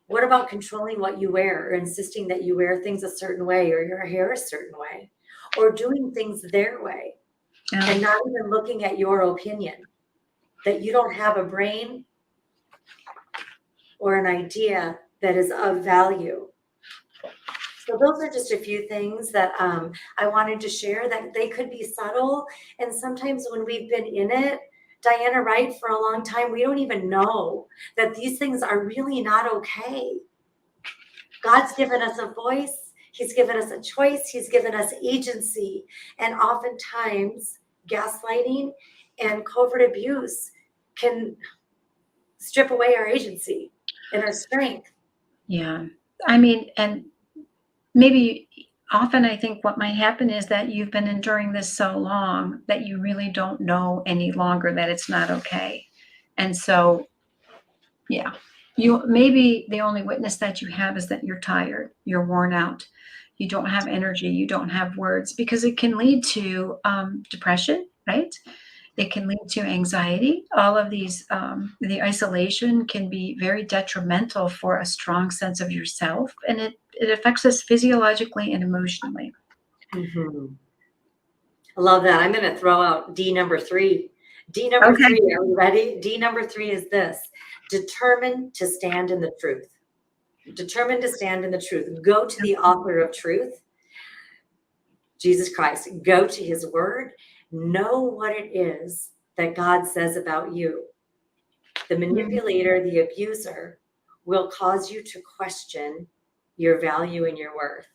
What about controlling what you wear or insisting that you wear things a certain way or your hair a certain way or doing things their way? And not even looking at your opinion, that you don't have a brain or an idea that is of value. So those are just a few things that I wanted to share, that they could be subtle. And sometimes when we've been in it, Diana, right, for a long time, we don't even know that these things are really not okay. God's given us a voice. He's given us a choice. He's given us agency. And oftentimes, gaslighting and covert abuse can strip away our agency and our strength. Yeah. I mean, and maybe often I think what might happen is that you've been enduring this so long that you really don't know any longer that it's not okay. And so, yeah, you maybe the only witness that you have is that you're tired, you're worn out, you don't have energy, you don't have words, because it can lead to depression, right? It can lead to anxiety. All of these, the isolation can be very detrimental for a strong sense of yourself, and it affects us physiologically and emotionally. Mhm. I love that. I'm going to throw out D number three. D number Okay. three, are you ready? D number three is this: determined to stand in the truth. Determined to stand in the truth. Go to the author of truth, Jesus Christ. Go to his word. Know what it is that God says about you. The Mhm. manipulator, the abuser, will cause you to question your value and your worth.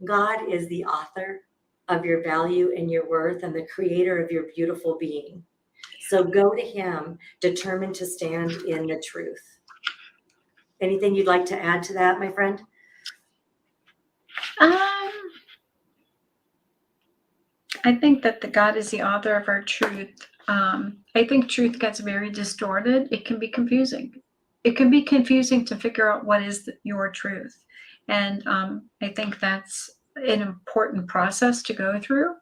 God is the author of your value and your worth and the creator of your beautiful being. So go to him, determined to stand in the truth. Anything you'd like to add to that, my friend? Um, I think that the God is the author of our truth. I think truth gets very distorted. It can be confusing. It can be confusing to figure out what is your truth. And I think that's an important process to go through.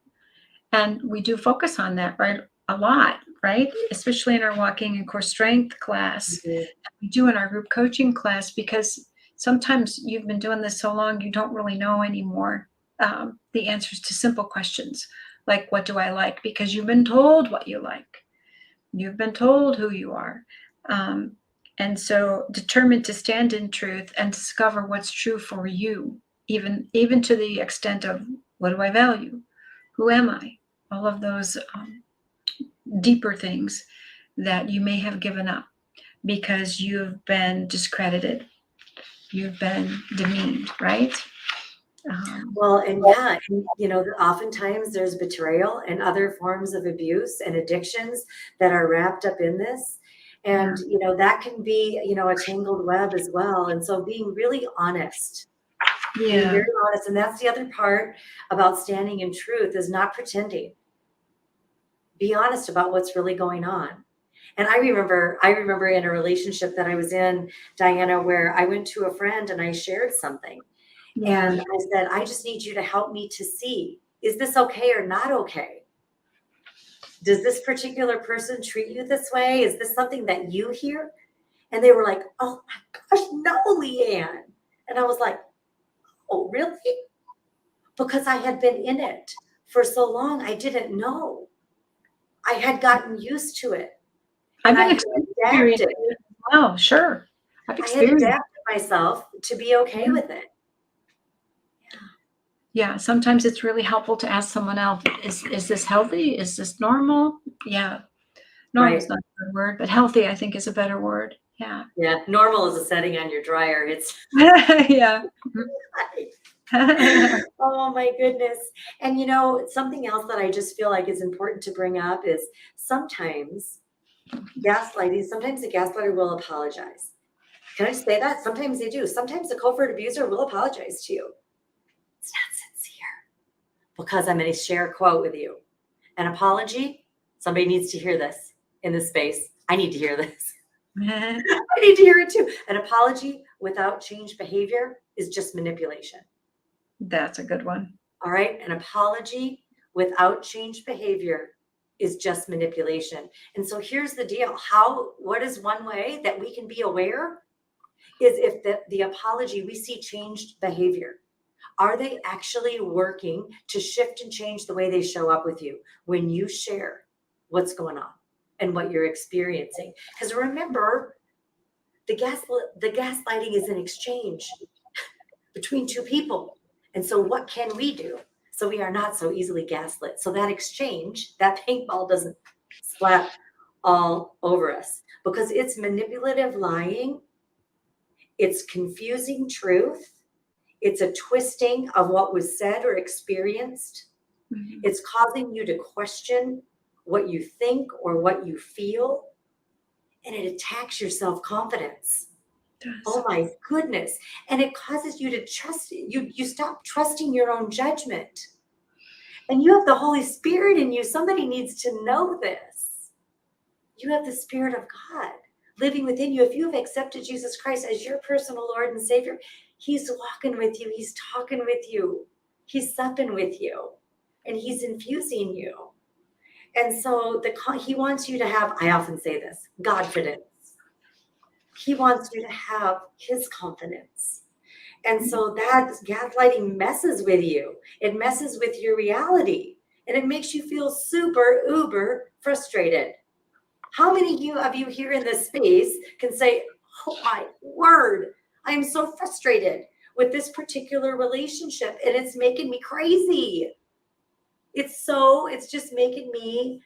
And we do focus on that, right? A lot, right? Especially in our walking and core strength class. Mhm. We do in our group coaching class, because sometimes you've been doing this so long, you don't really know anymore the answers to simple questions like, what do I like? Because you've been told what you like, you've been told who you are. Um, and so determined to stand in truth and discover what's true for you, even to the extent of, what do I value? Who am I? All of those deeper things that you may have given up because you've been discredited, you've been demeaned, right? Um, Well, and yeah, and, oftentimes there's betrayal and other forms of abuse and addictions that are wrapped up in this. yeah, And, that can be, a tangled web as well. And so being yeah, very honest. And that's the other part about standing in truth, is not pretending. Be honest about what's really going on. And I remember in a relationship that I was in, Diana, where I went to a friend and I shared something. yeah. And I said, I just need you to help me to see, is this okay or not okay? Does this particular person treat you this way? Is this something that you hear? And they were like, oh my gosh, no, LeAnne. And I was like, oh, really? Because I had been in it for so long, I didn't know. I had gotten used to it I've and I been had experiencing adapted. it as well. Sure, I've I had experienced. adapted myself to be okay with it. Yeah, sometimes it's really helpful to ask someone else, is this healthy? Is this normal? Yeah, normal is Right. not a good word, but healthy I think is a better word. Yeah. Yeah. Normal is a setting on your dryer. It's Yeah. oh my goodness. And something else that I just feel like is important to bring up is sometimes sometimes the gaslighter will apologize. Can I say that? Sometimes they do. Sometimes the covert abuser will apologize to you. It's not sincere. Because I'm going to share a quote with you. An apology, somebody needs to hear this in this space. I need to hear this. I need to hear it too. An apology without changed behavior is just manipulation. That's a good one. All right. An apology without changed behavior is just manipulation. And so here's the deal. What is one way that we can be aware is if the apology, we see changed behavior. Are they actually working to shift and change the way they show up with you when you share what's going on and what you're experiencing? Because remember, the gaslighting is an exchange between two people. And so what can we do so we are not so easily gaslit? So that exchange, that paintball doesn't splat all over us, because it's manipulative lying, it's confusing truth, it's a twisting of what was said or experienced. Mhm. It's causing you to question what you think or what you feel, and it attacks your self confidence. does. Oh my goodness. And it causes you to trust, you stop trusting your own judgment. And you have the Holy Spirit in you. Somebody needs to know this. You have the Spirit of God living within you. If you have accepted Jesus Christ as your personal Lord and Savior, He's walking with you. He's talking with you. He's supping with you. And He's infusing you. And so He wants you to have, I often say this, Godfidence. He wants you to have His confidence. And so that gaslighting messes with you. It messes with your reality. And it makes you feel super, uber frustrated. How many of you here in this space can say, oh my word, I am so frustrated with this particular relationship and it's making me crazy. It's just making me,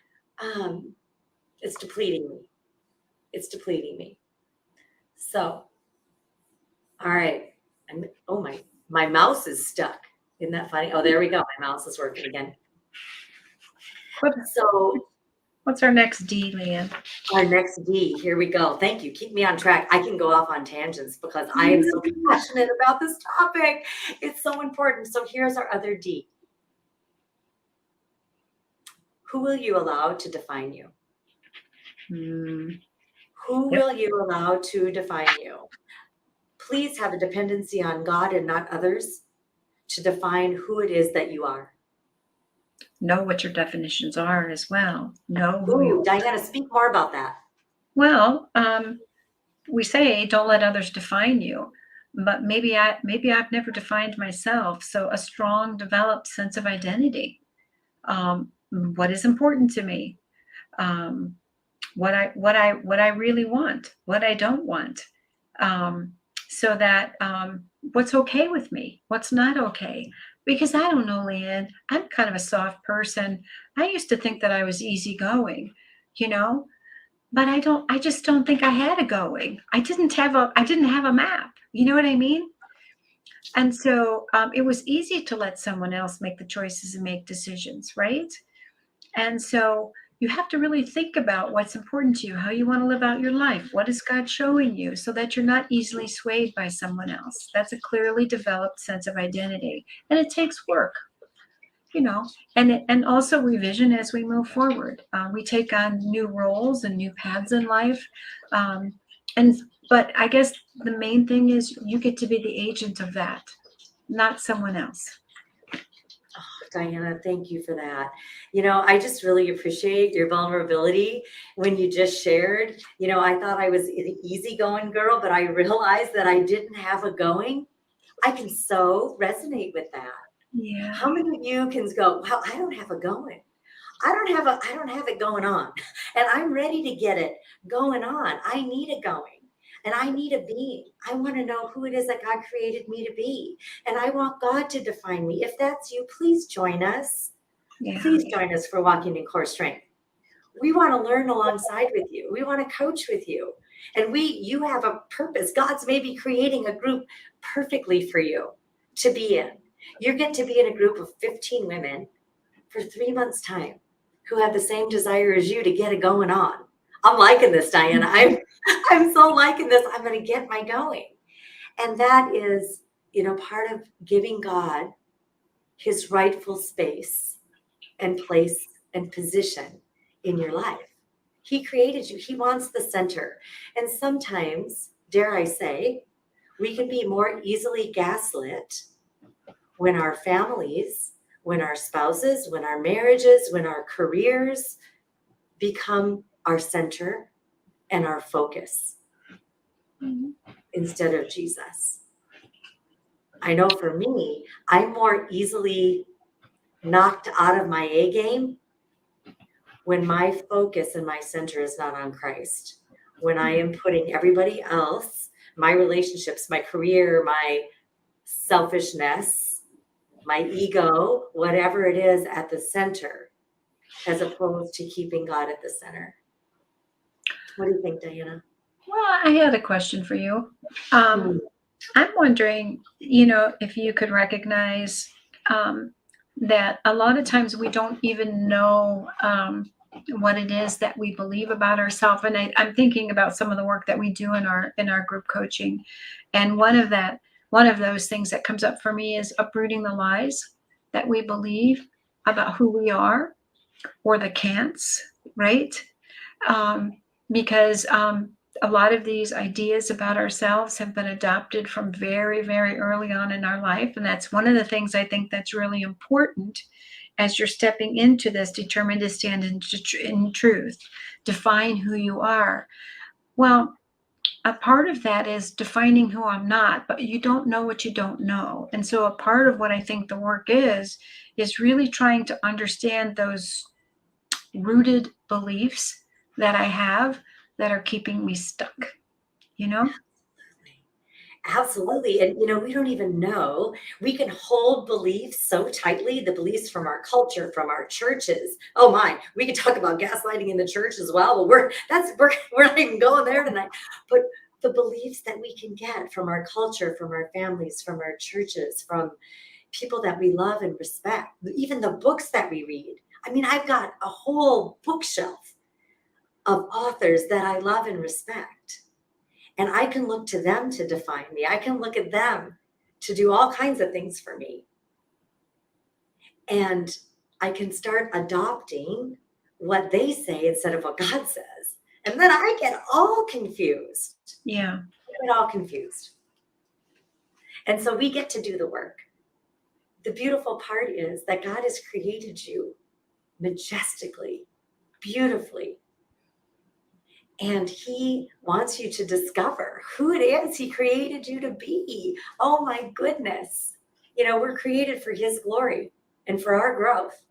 it's depleting me. It's depleting me. So, all right. Oh my mouse is stuck. Isn't that funny? Oh, there we go. My mouse is working again. So What's our next D, LeAnne? our next D, here we go. Thank you. Keep me on track. I can go off on tangents because I am so passionate about this topic. It's so important. So here's our other D. Who will you allow to define you? Who will you allow to define you? Please have a dependency on God and not others to define who it is that you are. Know what your definitions are as well. Know who you Ooh, Diana, speak more about that. Well, we say don't let others define you, but maybe I've never defined myself. So a strong, developed sense of identity. What is important to me? What I really want, what I don't want, so that what's okay with me, what's not okay. Because I don't know, LeAnne, I'm kind of a soft person. I used to think that I was easygoing, you know, but I just don't think I had a going. I didn't have a map. You know what I mean? And so it was easy to let someone else make the choices and make decisions, right? And so you have to really think about what's important to you, how you want to live out your life. What is God showing you so that you're not easily swayed by someone else? That's a clearly developed sense of identity. And it takes work, and also revision as we move forward. We take on new roles and new paths in life. But I guess the main thing is you get to be the agent of that, not someone else. Diana, thank you for that. I just really appreciate your vulnerability when you just shared. I thought I was an easygoing girl, but I realized that I didn't have a going. I can so resonate with that. Yeah. How many of you can go, well, I don't have a going. I don't have it going on. And I'm ready to get it going on. I need it going. And I need a being. I want to know who it is that God created me to be. And I want God to define me. If that's you, please join us. Yeah. Please join us for Walking in Core Strength. We want to learn alongside with you. We want to coach with you. And you have a purpose. God's maybe creating a group perfectly for you to be in. You get to be in a group of 15 women for 3 months' time who have the same desire as you to get it going on. I'm liking this, Diana. I'm so liking this. I'm going to get my going. And that is, part of giving God His rightful space and place and position in your life. He created you. He wants the center. And sometimes, dare I say, we can be more easily gaslit when our families, when our spouses, when our marriages, when our careers become our center and our focus instead of Jesus. I know for me, I'm more easily knocked out of my A game when my focus and my center is not on Christ. When I am putting everybody else, my relationships, my career, my selfishness, my ego, whatever it is, at the center, as opposed to keeping God at the center. What do you think, Diana? Well, I had a question for you. I'm wondering, if you could recognize that a lot of times we don't even know what it is that we believe about ourselves. And I'm thinking about some of the work that we do in our group coaching. And one of those things that comes up for me is uprooting the lies that we believe about who we are, or the can'ts, right? Um, because a lot of these ideas about ourselves have been adopted from very, very early on in our life. And that's one of the things I think that's really important as you're stepping into this, determined to stand in truth, define who you are. Well, a part of that is defining who I'm not, but you don't know what you don't know. And so a part of what I think the work is really trying to understand those rooted beliefs that I have that are keeping me stuck, you know? Absolutely. And, we don't even know. We can hold beliefs so tightly, the beliefs from our culture, from our churches. Oh my, we could talk about gaslighting in the church as well, but we're not even going there tonight. But the beliefs that we can get from our culture, from our families, from our churches, from people that we love and respect, even the books that we read. I mean, I've got a whole bookshelf of authors that I love and respect. And I can look to them to define me. I can look at them to do all kinds of things for me. And I can start adopting what they say instead of what God says. And then I get all confused. Yeah. I get all confused. And so we get to do the work. The beautiful part is that God has created you majestically, beautifully. And he wants you to discover who it is he created you to be. Oh my goodness. We're created for his glory and for our growth.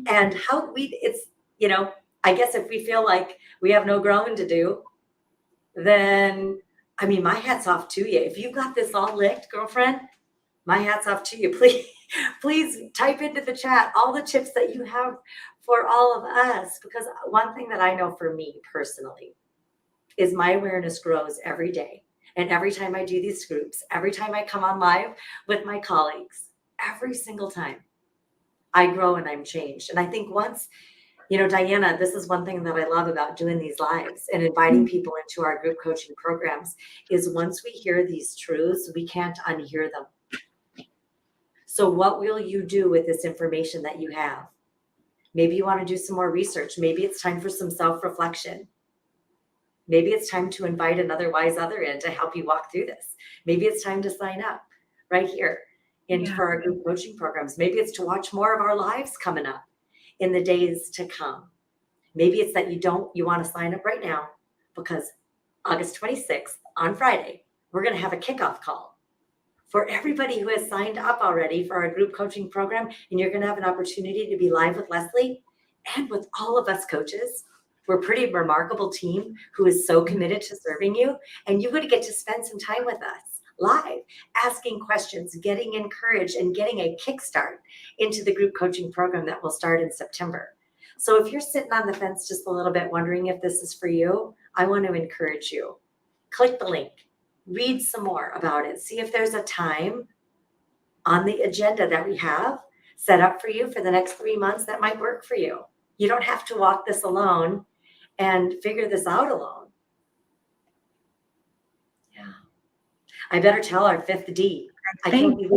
And I guess if we feel like we have no growing to do, then, I mean, my hat's off to you. If you've got this all licked, girlfriend, my hat's off to you. Please type into the chat all the tips that you have for all of us. Because one thing that I know for me personally is my awareness grows every day. And every time I do these groups, every time I come on live with my colleagues, every single time I grow and I'm changed. And I think once, Diana, this is one thing that I love about doing these lives and inviting people into our group coaching programs is once we hear these truths, we can't unhear them. So what will you do with this information that you have? Maybe you want to do some more research. Maybe it's time for some self-reflection. Maybe it's time to invite another wise other in to help you walk through this. Maybe it's time to sign up right here for our group coaching programs. Maybe it's to watch more of our lives coming up in the days to come. Maybe it's that you want to sign up right now because August 26th on Friday, we're going to have a kickoff call for everybody who has signed up already for our group coaching program. And you're going to have an opportunity to be live with Leslie and with all of us coaches. We're a pretty remarkable team who is so committed to serving you. And you're going to get to spend some time with us live, asking questions, getting encouraged, and getting a kickstart into the group coaching program that will start in September. So if you're sitting on the fence just a little bit wondering if this is for you, I want to encourage you. Click the link, read some more about it, see if there's a time on the agenda that we have set up for you for the next 3 months that might work for you. You don't have to walk this alone and figure this out alone. Yeah. I better tell our fifth D. I can't believe,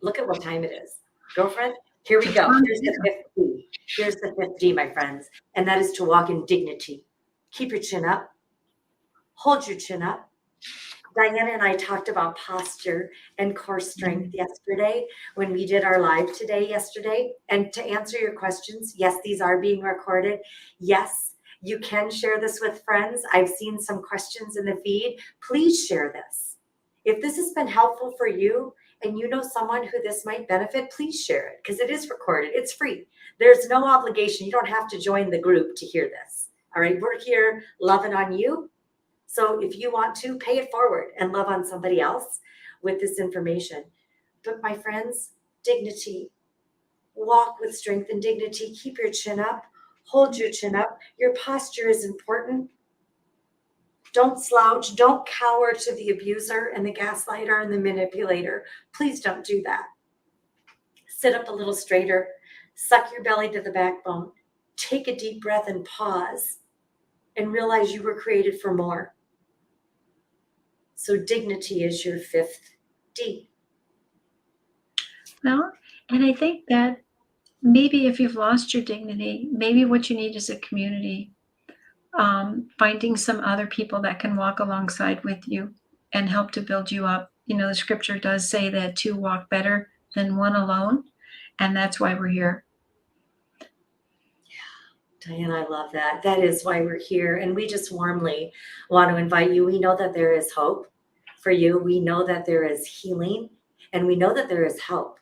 look at what time it is. Girlfriend, here we go. Here's the fifth D. Here's the fifth D, my friends. And that is to walk in dignity. Keep your chin up. Hold your chin up. Diana and I talked about posture and core strength yesterday when we did our live yesterday. And to answer your questions, yes, these are being recorded. Yes, you can share this with friends. I've seen some questions in the feed. Please share this. If this has been helpful for you and you know someone who this might benefit, please share it because it is recorded. It's free. There's no obligation. You don't have to join the group to hear this. All right, we're here loving on you. So if you want to, pay it forward and love on somebody else with this information. But my friends, dignity. Walk with strength and dignity. Keep your chin up. Hold your chin up. Your posture is important. Don't slouch. Don't cower to the abuser and the gaslighter and the manipulator. Please don't do that. Sit up a little straighter. Suck your belly to the backbone. take a deep breath and pause and realize you were created for more. So dignity is your fifth D. Well, and I think that maybe if you've lost your dignity, maybe what you need is a community, finding some other people that can walk alongside with you and help to build you up. You know, the scripture does say that two walk better than one alone, and that's why we're here. Diane, I love that. That is why we're here. And we just warmly want to invite you. We know that there is hope for you. We know that there is healing, and we know that there is help.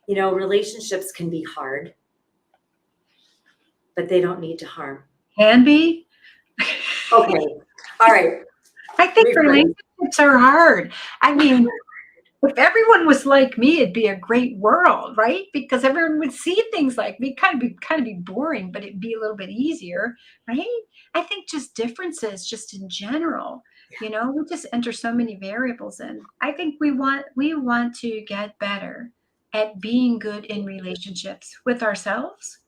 You know, relationships can be hard, but they don't need to harm. Can be. Okay. All right. I think Rephrase. relationships are hard. I mean, if everyone was like me, it'd be a great world, right? Because everyone would see things like me. Kind of be boring, but it'd be a little bit easier, right? I think just differences, just in general, we just enter so many variables in. I think we want to get better at being good in relationships with ourselves,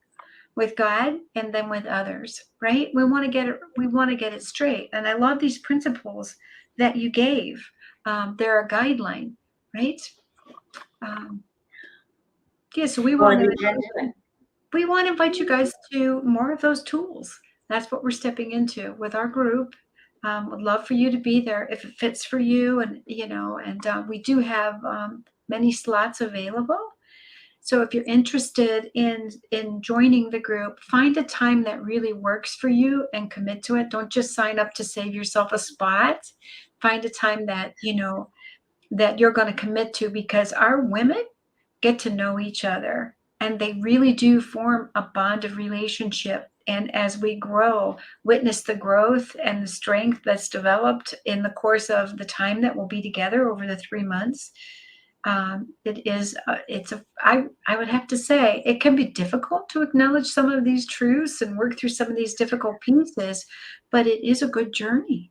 with God, and then with others, right? We want to get it straight. And I love these principles that you gave. They're a guideline, right? So we Well, want you can do it. to invite you guys to more of those tools. That's what we're stepping into with our group. Would love for you to be there if it fits for you, and we do have many slots available. So if you're interested in joining the group, find a time that really works for you and commit to it. Don't just sign up to save yourself a spot. Find a time that that you're going to commit to, because our women get to know each other, and they really do form a bond of relationship. And as we grow, witness the growth and the strength that's developed in the course of the time that we'll be together over the 3 months. I would have to say it can be difficult to acknowledge some of these truths and work through some of these difficult pieces, but it is a good journey.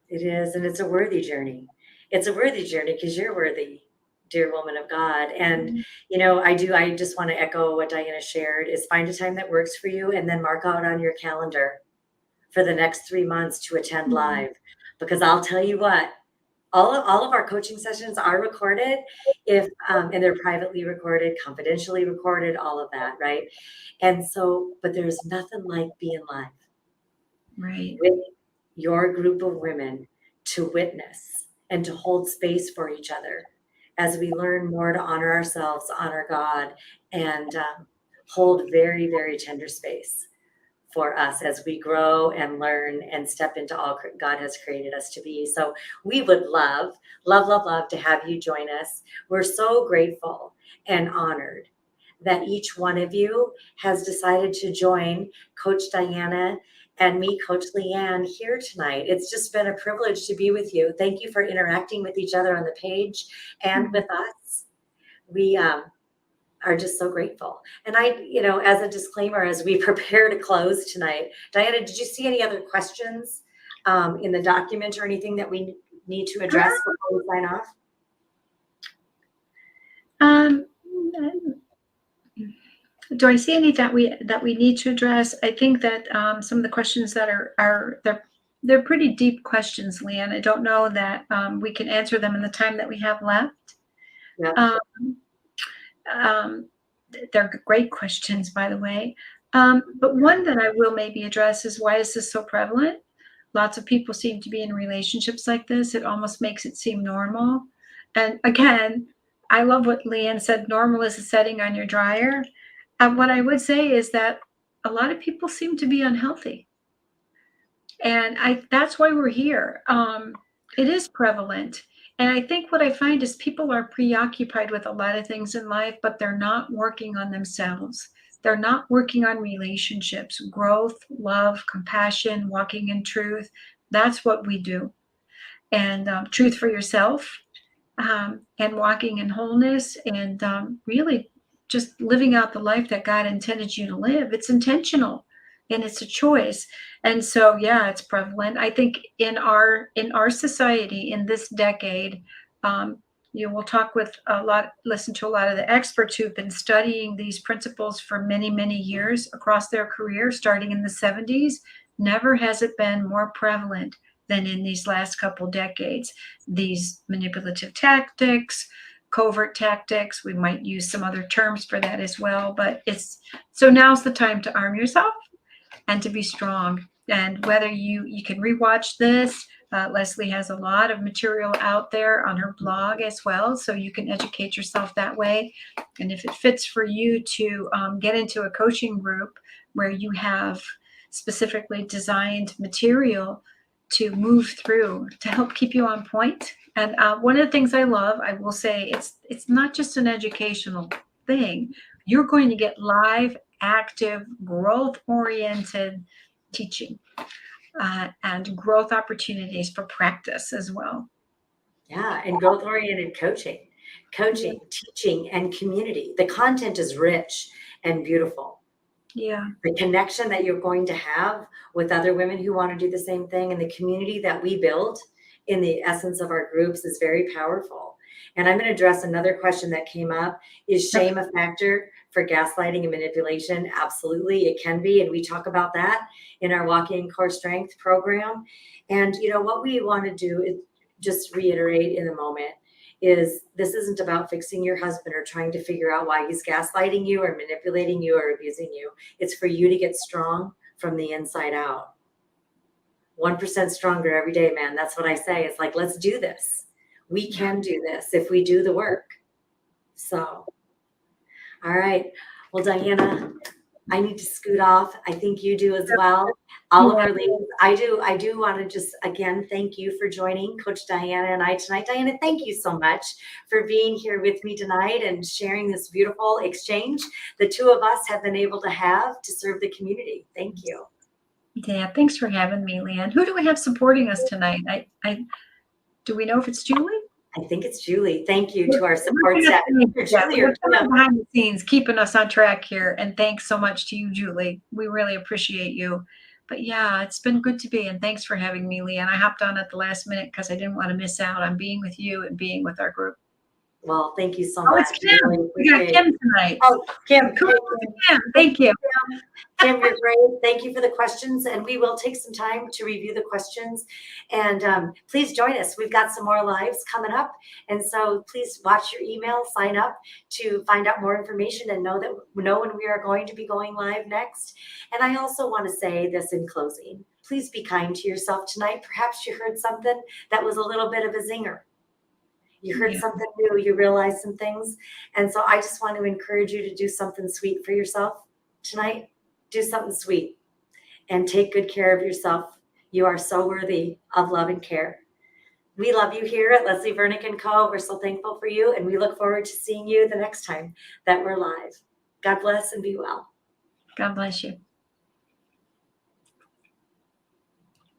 It is, and it's a worthy journey. It's a worthy journey because you're worthy, dear woman of God. And, I just want to echo what Diana shared, is find a time that works for you and then mark out on your calendar for the next 3 months to attend live. Because I'll tell you what, all of our coaching sessions are recorded, and they're privately recorded, confidentially recorded, all of that, right? And so, but there's nothing like being live. Right. With your group of women to witness and to hold space for each other as we learn more to honor ourselves, honor God, and hold very, very tender space for us as we grow and learn and step into all God has created us to be. So we would love, love, love, love to have you join us. We're so grateful and honored that each one of you has decided to join Coach Diana and me, Coach LeAnne, here tonight. It's just been a privilege to be with you. Thank you for interacting with each other on the page and with us. We are just so grateful. And as a disclaimer, as we prepare to close tonight, Diana, did you see any other questions in the document or anything that we need to address before we sign off? Do I see any that we need to address? I think that some of the questions that they're pretty deep questions, LeAnne. I don't know that we can answer them in the time that we have left. Yeah. They're great questions, by the way. But one that I will maybe address is, why is this so prevalent? Lots of people seem to be in relationships like this. It almost makes it seem normal. And again, I love what LeAnne said, normal is a setting on your dryer. What I would say is that a lot of people seem to be unhealthy. And that's why we're here. It is prevalent. And I think what I find is people are preoccupied with a lot of things in life, but they're not working on themselves. They're not working on relationships, growth, love, compassion, walking in truth. That's what we do. And truth for yourself, and walking in wholeness, and really just living out the life that God intended you to live. It's intentional and it's a choice. And so, yeah, it's prevalent. I think in our society, in this decade, You will talk with listen to a lot of the experts who've been studying these principles for many, many years across their career, starting in the 70s. Never has it been more prevalent than in these last couple decades. These manipulative tactics, covert tactics, we might use some other terms for that as well, but so now's the time to arm yourself and to be strong. And whether you can rewatch this, Leslie has a lot of material out there on her blog as well, so you can educate yourself that way. And if it fits for you to get into a coaching group where you have specifically designed material to move through to help keep you on point. And one of the things I love, I will say, it's not just an educational thing. You're going to get live, active, growth-oriented teaching and growth opportunities for practice as well. Yeah, and growth-oriented coaching, teaching, and community. The content is rich and beautiful. Yeah. The connection that you're going to have with other women who want to do the same thing, and the community that we build in the essence of our groups is very powerful. And I'm going to address another question that came up. Is shame a factor for gaslighting and manipulation? Absolutely, it can be. And we talk about that in our Walking Core Strength program. And, what we want to do is just reiterate in a moment is this isn't about fixing your husband or trying to figure out why he's gaslighting you or manipulating you or abusing you. It's for you to get strong from the inside out. 1% stronger every day, man. That's what I say. It's like, let's do this. We can do this if we do the work. So, all right. Well, Diana, I need to scoot off. I think you do as well. All of our ladies, I do want to just again thank you for joining Coach Diana and I tonight. Diana, thank you so much for being here with me tonight and sharing this beautiful exchange the two of us have been able to have to serve the community. Thank you. Yeah, thanks for having me, LeAnne. Who do we have supporting us tonight? Do we know if it's Julie? I think it's Julie. Thank you to our support staff. Julie, behind the scenes, keeping us on track here. And thanks so much to you, Julie. We really appreciate you. But yeah, it's been good to be. And thanks for having me, LeAnne. I hopped on at the last minute because I didn't want to miss out on being with you and being with our group. Well, thank you so much. It's Kim. We got Kim tonight. Oh, Kim. Kim. Thank you. Kim, you're great. Thank you for the questions. And we will take some time to review the questions. And please join us. We've got some more lives coming up. And so please watch your email, sign up to find out more information and know when we are going to be going live next. And I also want to say this in closing. Please be kind to yourself tonight. Perhaps you heard something that was a little bit of a zinger. You heard something new, you realized some things. And so I just want to encourage you to do something sweet for yourself tonight. Do something sweet and take good care of yourself. You are so worthy of love and care. We love you here at Leslie Vernick & Co. We're so thankful for you, and we look forward to seeing you the next time that we're live. God bless and be well. God bless you.